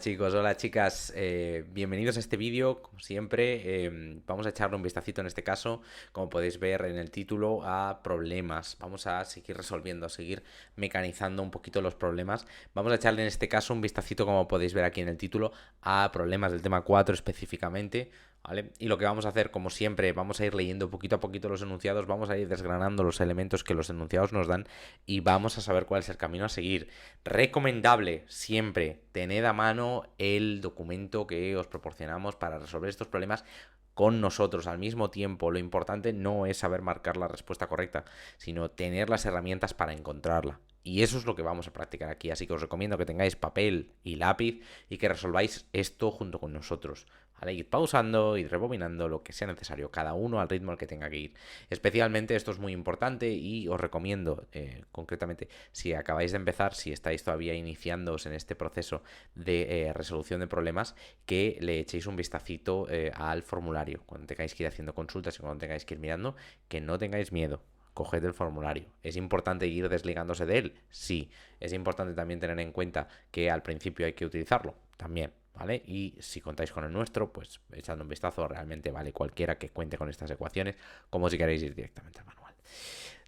chicos, hola chicas, bienvenidos a este vídeo, como siempre, vamos a echarle un vistacito en este caso, como podéis ver en el título, a problemas. Vamos a seguir resolviendo, a seguir mecanizando un poquito los problemas. Vamos a echarle en este caso un vistacito, como podéis ver aquí en el título, a problemas del tema 4 específicamente. ¿Vale? Y lo que vamos a hacer, como siempre, vamos a ir leyendo poquito a poquito los enunciados, vamos a ir desgranando los elementos que los enunciados nos dan y vamos a saber cuál es el camino a seguir. Recomendable siempre, tened a mano el documento que os proporcionamos para resolver estos problemas con nosotros al mismo tiempo. Lo importante no es saber marcar la respuesta correcta, sino tener las herramientas para encontrarla. Y eso es lo que vamos a practicar aquí, así que os recomiendo que tengáis papel y lápiz y que resolváis esto junto con nosotros. ¿Vale? Ir pausando, ir rebobinando, lo que sea necesario, cada uno al ritmo al que tenga que ir. Especialmente esto es muy importante y os recomiendo, concretamente, si acabáis de empezar, si estáis todavía iniciándoos en este proceso de resolución de problemas, que le echéis un vistacito al formulario, cuando tengáis que ir haciendo consultas y cuando tengáis que ir mirando, que no tengáis miedo. Coged el formulario. ¿Es importante ir desligándose de él? Sí. Es importante también tener en cuenta que al principio hay que utilizarlo. También. ¿Vale? Y si contáis con el nuestro, pues echando un vistazo, realmente vale cualquiera que cuente con estas ecuaciones, como si queréis ir directamente al manual.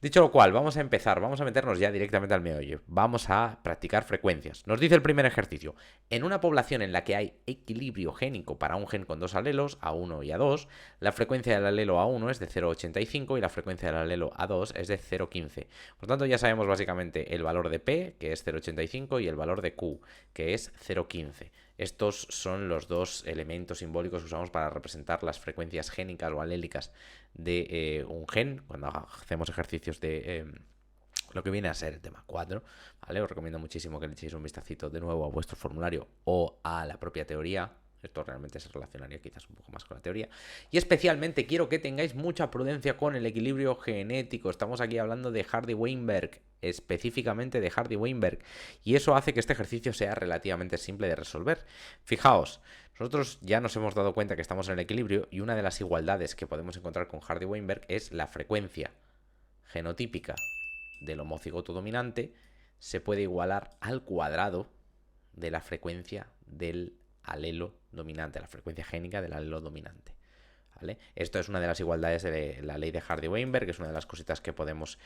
Dicho lo cual, vamos a empezar, vamos a meternos ya directamente al meollo. Vamos a practicar frecuencias. Nos dice el primer ejercicio: en una población en la que hay equilibrio génico para un gen con dos alelos, A1 y A2, la frecuencia del alelo A1 es de 0,85 y la frecuencia del alelo A2 es de 0,15. Por tanto, ya sabemos básicamente el valor de P, que es 0,85, y el valor de Q, que es 0,15. Estos son los dos elementos simbólicos que usamos para representar las frecuencias génicas o alélicas de un gen cuando hacemos ejercicios de lo que viene a ser el tema 4, ¿vale? Os recomiendo muchísimo que le echéis un vistacito de nuevo a vuestro formulario o a la propia teoría. Esto realmente se relacionaría quizás un poco más con la teoría. Y especialmente quiero que tengáis mucha prudencia con el equilibrio genético. Estamos aquí hablando de Hardy-Weinberg, específicamente de Hardy-Weinberg. Y eso hace que este ejercicio sea relativamente simple de resolver. Fijaos, nosotros ya nos hemos dado cuenta que estamos en el equilibrio y una de las igualdades que podemos encontrar con Hardy-Weinberg es la frecuencia genotípica del homocigoto dominante se puede igualar al cuadrado de la frecuencia del alelo dominante, la frecuencia génica del alelo dominante. ¿Vale? Esto es una de las igualdades de la ley de Hardy-Weinberg, que es una de las cositas que podemos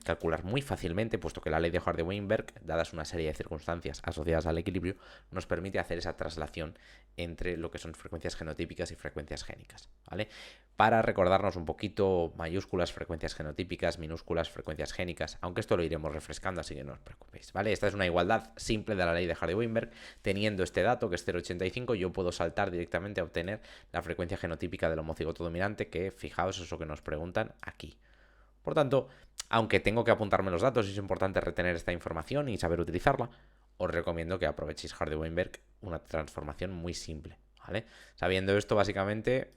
calcular muy fácilmente, puesto que la ley de Hardy-Weinberg, dadas una serie de circunstancias asociadas al equilibrio, nos permite hacer esa traslación entre lo que son frecuencias genotípicas y frecuencias génicas. ¿Vale? Para recordarnos un poquito, mayúsculas frecuencias genotípicas, minúsculas frecuencias génicas, aunque esto lo iremos refrescando, así que no os preocupéis, ¿vale? Esta es una igualdad simple de la ley de Hardy-Weinberg. Teniendo este dato, que es 0,85, yo puedo saltar directamente a obtener la frecuencia genotípica del homocigoto dominante, que fijaos, es lo que nos preguntan aquí. Por tanto, aunque tengo que apuntarme los datos, es importante retener esta información y saber utilizarla, os recomiendo que aprovechéis Hardy-Weinberg, una transformación muy simple, ¿vale? Sabiendo esto, básicamente,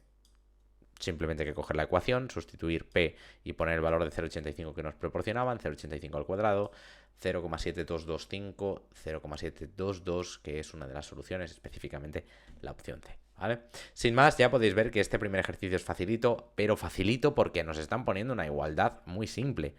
simplemente hay que coger la ecuación, sustituir P y poner el valor de 0,85 que nos proporcionaban, 0,85 al cuadrado, 0,7225, 0,722, que es una de las soluciones, específicamente la opción C. ¿Vale? Sin más, ya podéis ver que este primer ejercicio es facilito, pero facilito porque nos están poniendo una igualdad muy simple.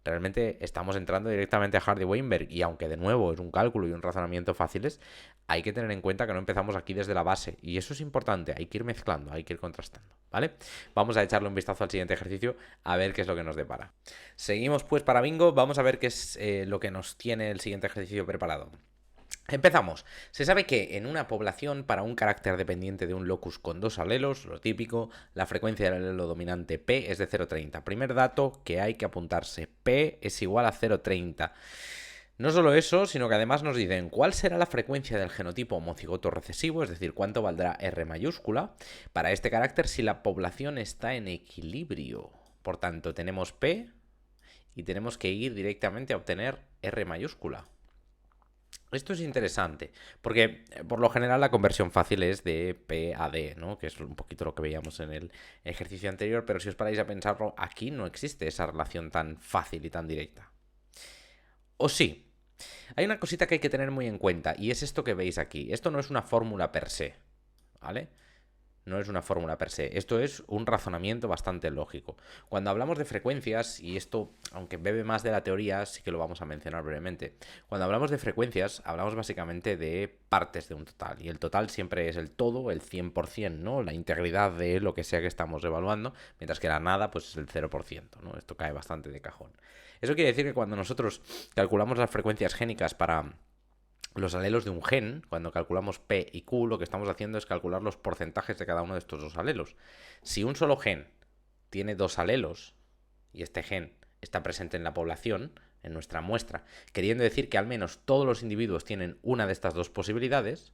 Realmente estamos entrando directamente a Hardy-Weinberg y aunque de nuevo es un cálculo y un razonamiento fáciles, hay que tener en cuenta que no empezamos aquí desde la base y eso es importante, hay que ir mezclando, hay que ir contrastando, ¿vale? Vamos a echarle un vistazo al siguiente ejercicio a ver qué es lo que nos depara. Seguimos pues para bingo, vamos a ver qué es lo que nos tiene el siguiente ejercicio preparado. Empezamos. Se sabe que en una población, para un carácter dependiente de un locus con dos alelos, lo típico, la frecuencia del alelo dominante P es de 0,30. Primer dato que hay que apuntarse. P es igual a 0,30. No solo eso, sino que además nos dicen cuál será la frecuencia del genotipo homocigoto recesivo, es decir, cuánto valdrá R mayúscula, para este carácter si la población está en equilibrio. Por tanto, tenemos P y tenemos que ir directamente a obtener R mayúscula. Esto es interesante, porque por lo general la conversión fácil es de P a D, ¿no? Que es un poquito lo que veíamos en el ejercicio anterior, pero si os paráis a pensarlo, aquí no existe esa relación tan fácil y tan directa. ¿O sí? Hay una cosita que hay que tener muy en cuenta, y es esto que veis aquí. Esto no es una fórmula per se, ¿vale? no es una fórmula per se. Esto es un razonamiento bastante lógico. Cuando hablamos de frecuencias, y esto, aunque bebe más de la teoría, sí que lo vamos a mencionar brevemente. Cuando hablamos de frecuencias, hablamos básicamente de partes de un total. Y el total siempre es el todo, el 100%, ¿no? La integridad de lo que sea que estamos evaluando, mientras que la nada, pues es el 0%, ¿no? Esto cae bastante de cajón. Eso quiere decir que cuando nosotros calculamos las frecuencias génicas para los alelos de un gen, cuando calculamos P y Q, lo que estamos haciendo es calcular los porcentajes de cada uno de estos dos alelos. Si un solo gen tiene dos alelos y este gen está presente en la población, en nuestra muestra, queriendo decir que al menos todos los individuos tienen una de estas dos posibilidades,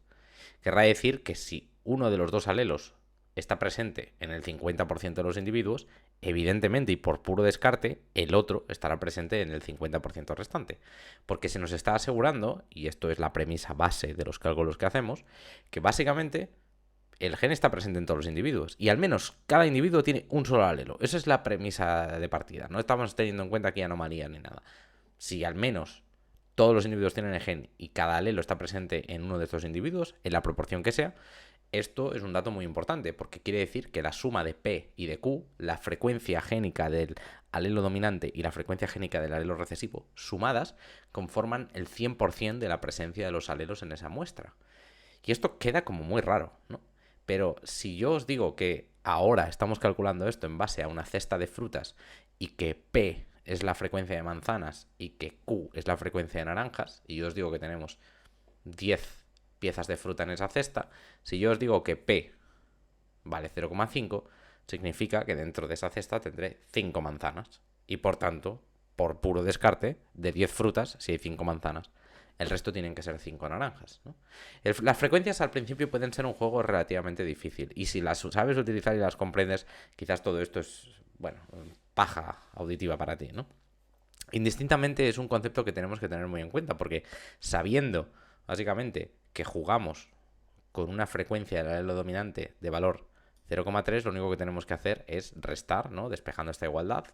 querrá decir que si uno de los dos alelos está presente en el 50% de los individuos, evidentemente y por puro descarte, el otro estará presente en el 50% restante. Porque se nos está asegurando, y esto es la premisa base de los cálculos que hacemos, que básicamente el gen está presente en todos los individuos y al menos cada individuo tiene un solo alelo. Esa es la premisa de partida. No estamos teniendo en cuenta aquí anomalías ni nada. Si al menos todos los individuos tienen el gen y cada alelo está presente en uno de estos individuos, en la proporción que sea, esto es un dato muy importante porque quiere decir que la suma de P y de Q, la frecuencia génica del alelo dominante y la frecuencia génica del alelo recesivo sumadas, conforman el 100% de la presencia de los alelos en esa muestra. Y esto queda como muy raro, ¿no? Pero si yo os digo que ahora estamos calculando esto en base a una cesta de frutas y que P es la frecuencia de manzanas y que Q es la frecuencia de naranjas, y yo os digo que tenemos 10 piezas de fruta en esa cesta, si yo os digo que P vale 0,5, significa que dentro de esa cesta tendré 5 manzanas. Y por tanto, por puro descarte, de 10 frutas, si hay 5 manzanas, el resto tienen que ser 5 naranjas, ¿no? Las frecuencias al principio pueden ser un juego relativamente difícil. Y si las sabes utilizar y las comprendes, quizás todo esto es, bueno, paja auditiva para ti, ¿no? Indistintamente es un concepto que tenemos que tener muy en cuenta, porque sabiendo, básicamente, que jugamos con una frecuencia del alelo dominante de valor 0,3, lo único que tenemos que hacer es restar, ¿no? Despejando esta igualdad.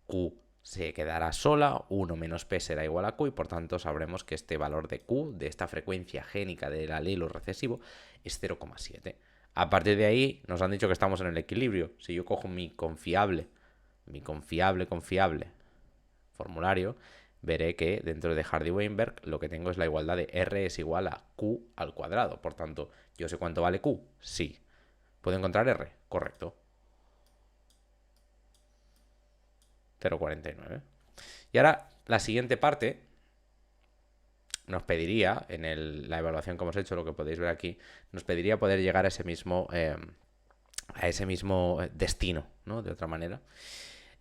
Q se quedará sola, 1 menos P será igual a Q y por tanto sabremos que este valor de Q, de esta frecuencia génica del alelo recesivo, es 0,7. A partir de ahí nos han dicho que estamos en el equilibrio. Si yo cojo mi confiable formulario, veré que dentro de Hardy-Weinberg lo que tengo es la igualdad de R es igual a Q al cuadrado. Por tanto, ¿yo sé cuánto vale Q? Sí. ¿Puedo encontrar R? Correcto. 0,49. Y ahora la siguiente parte nos pediría, en la evaluación que hemos hecho, lo que podéis ver aquí, nos pediría poder llegar a ese mismo destino, ¿no? De otra manera.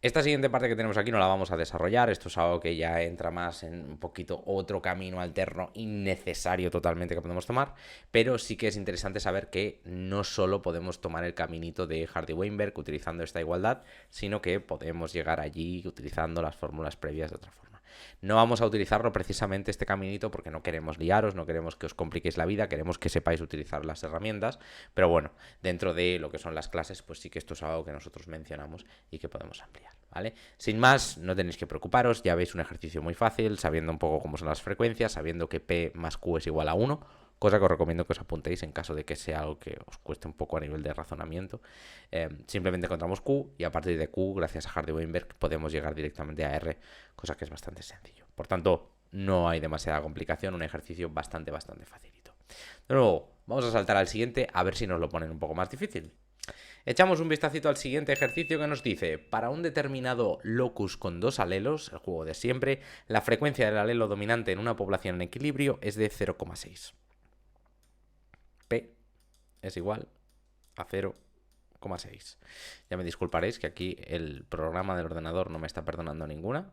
Esta siguiente parte que tenemos aquí no la vamos a desarrollar, esto es algo que ya entra más en un poquito otro camino alterno innecesario totalmente que podemos tomar, pero sí que es interesante saber que no solo podemos tomar el caminito de Hardy-Weinberg utilizando esta igualdad, sino que podemos llegar allí utilizando las fórmulas previas de otra forma. No vamos a utilizarlo precisamente este caminito porque no queremos liaros, no queremos que os compliquéis la vida, queremos que sepáis utilizar las herramientas, pero bueno, dentro de lo que son las clases, pues sí que esto es algo que nosotros mencionamos y que podemos ampliar, ¿vale? Sin más, no tenéis que preocuparos, ya veis un ejercicio muy fácil, sabiendo un poco cómo son las frecuencias, sabiendo que P más Q es igual a 1, cosa que os recomiendo que os apuntéis en caso de que sea algo que os cueste un poco a nivel de razonamiento. Simplemente encontramos Q y a partir de Q, gracias a Hardy-Weinberg, podemos llegar directamente a R, cosa que es bastante sencillo. Por tanto, no hay demasiada complicación, un ejercicio bastante facilito. De nuevo, vamos a saltar al siguiente a ver si nos lo ponen un poco más difícil. Echamos un vistacito al siguiente ejercicio que nos dice, para un determinado locus con dos alelos, el juego de siempre, la frecuencia del alelo dominante en una población en equilibrio es de 0,6. P es igual a 0,6. Ya me disculparéis que aquí el programa del ordenador no me está perdonando ninguna,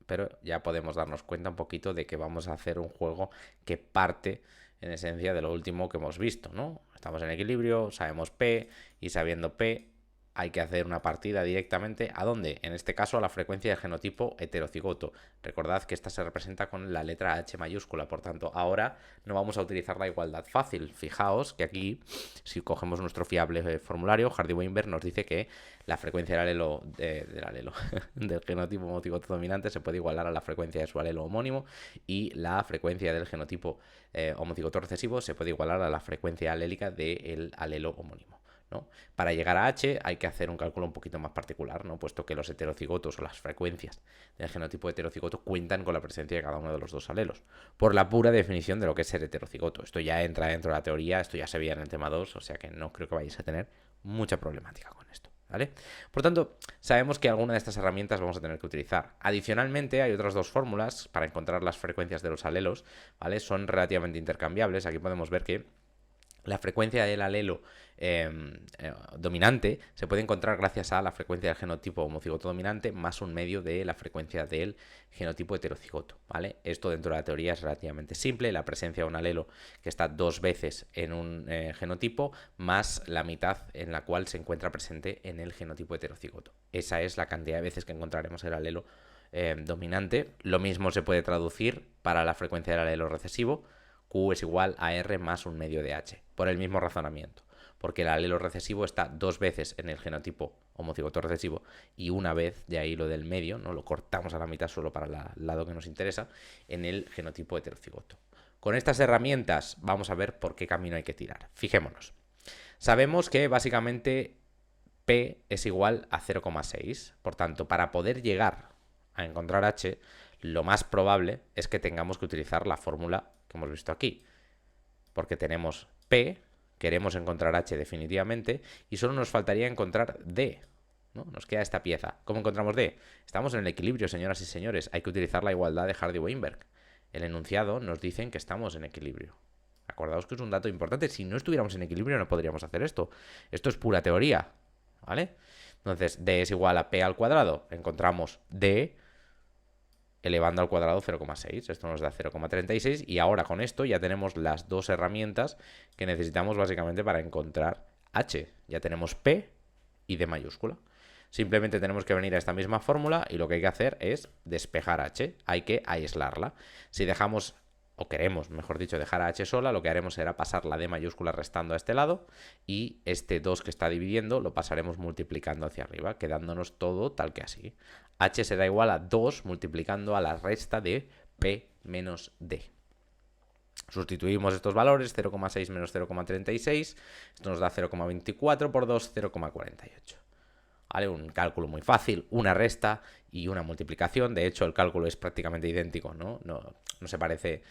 pero ya podemos darnos cuenta un poquito de que vamos a hacer un juego que parte en esencia de lo último que hemos visto, ¿no? Estamos en equilibrio, sabemos P y sabiendo P hay que hacer una partida directamente ¿a dónde? En este caso a la frecuencia del genotipo heterocigoto. Recordad que esta se representa con la letra H mayúscula, por tanto ahora no vamos a utilizar la igualdad fácil. Fijaos que aquí, si cogemos nuestro fiable formulario, Hardy-Weinberg nos dice que la frecuncia del alelo, del genotipo homocigoto dominante se puede igualar a la frecuencia de su alelo homónimo y la frecuencia del genotipo homocigoto recesivo se puede igualar a la frecuencia alélica del alelo homónimo. ¿no? Para llegar a H hay que hacer un cálculo un poquito más particular, ¿no? Puesto que los heterocigotos o las frecuencias del genotipo heterocigoto cuentan con la presencia de cada uno de los dos alelos, por la pura definición de lo que es ser heterocigoto. Esto ya entra dentro de la teoría, esto ya se veía en el tema 2, o sea que no creo que vayáis a tener mucha problemática con esto, ¿vale? Por tanto, sabemos que alguna de estas herramientas vamos a tener que utilizar. Adicionalmente, hay otras dos fórmulas para encontrar las frecuencias de los alelos, ¿vale? Son relativamente intercambiables. Aquí podemos ver que la frecuencia del alelo dominante se puede encontrar gracias a la frecuencia del genotipo homocigoto dominante más un medio de la frecuencia del genotipo heterocigoto, ¿vale? Esto dentro de la teoría es relativamente simple, la presencia de un alelo que está dos veces en un genotipo más la mitad en la cual se encuentra presente en el genotipo heterocigoto. Esa es la cantidad de veces que encontraremos el alelo dominante. Lo mismo se puede traducir para la frecuencia del alelo recesivo. Q es igual a R más un medio de H, por el mismo razonamiento, porque el alelo recesivo está dos veces en el genotipo homocigoto recesivo y una vez, de ahí lo del medio, no lo cortamos a la mitad solo para el lado que nos interesa, en el genotipo heterocigoto. Con estas herramientas vamos a ver por qué camino hay que tirar. Fijémonos. Sabemos que básicamente P es igual a 0,6, por tanto, para poder llegar a encontrar H, lo más probable es que tengamos que utilizar la fórmula que hemos visto aquí, porque tenemos P, queremos encontrar H definitivamente, y solo nos faltaría encontrar D, ¿no? Nos queda esta pieza. ¿Cómo encontramos D? Estamos en el equilibrio, señoras y señores, hay que utilizar la igualdad de Hardy-Weinberg. El enunciado nos dice que estamos en equilibrio. Acordaos que es un dato importante, si no estuviéramos en equilibrio no podríamos hacer esto. Esto es pura teoría, ¿vale? Entonces, D es igual a P al cuadrado, encontramos D elevando al cuadrado 0,6. Esto nos da 0,36 y ahora con esto ya tenemos las dos herramientas que necesitamos básicamente para encontrar H. Ya tenemos P y D mayúscula. Simplemente tenemos que venir a esta misma fórmula y lo que hay que hacer es despejar H. Hay que aislarla. Si dejamos, o queremos, mejor dicho, dejar a H sola, lo que haremos será pasar la D mayúscula restando a este lado y este 2 que está dividiendo lo pasaremos multiplicando hacia arriba, quedándonos todo tal que así. H será igual a 2 multiplicando a la resta de P menos D. Sustituimos estos valores, 0,6 menos 0,36, esto nos da 0,24 por 2, 0,48. ¿Vale? Un cálculo muy fácil, una resta y una multiplicación. De hecho, el cálculo es prácticamente idéntico, ¿no? No se parece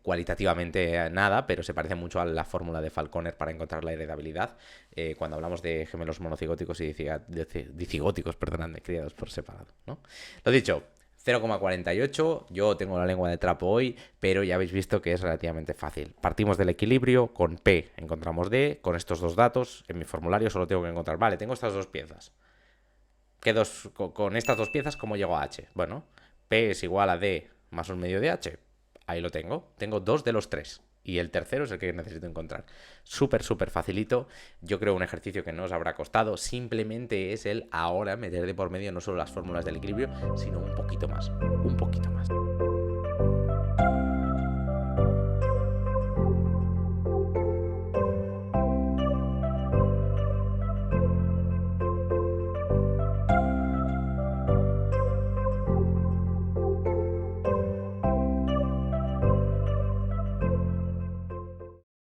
cualitativamente a nada, pero se parece mucho a la fórmula de Falconer para encontrar la heredabilidad. Cuando hablamos de gemelos monocigóticos y dicigóticos, perdonadme, criados por separado, ¿no? Lo dicho, 0,48, yo tengo la lengua de trapo hoy, pero ya habéis visto que es relativamente fácil. Partimos del equilibrio, con P encontramos D, con estos dos datos, en mi formulario solo tengo que encontrar, vale, tengo estas dos piezas. Con estas dos piezas, ¿cómo llego a H? Bueno, P es igual a D más un medio de H, ahí lo tengo, tengo dos de los tres. Y el tercero es el que necesito encontrar. Súper, súper facilito. Yo creo un ejercicio que no os habrá costado. Simplemente es el ahora meter de por medio no solo las fórmulas del equilibrio, sino un poquito más. Un poquito más.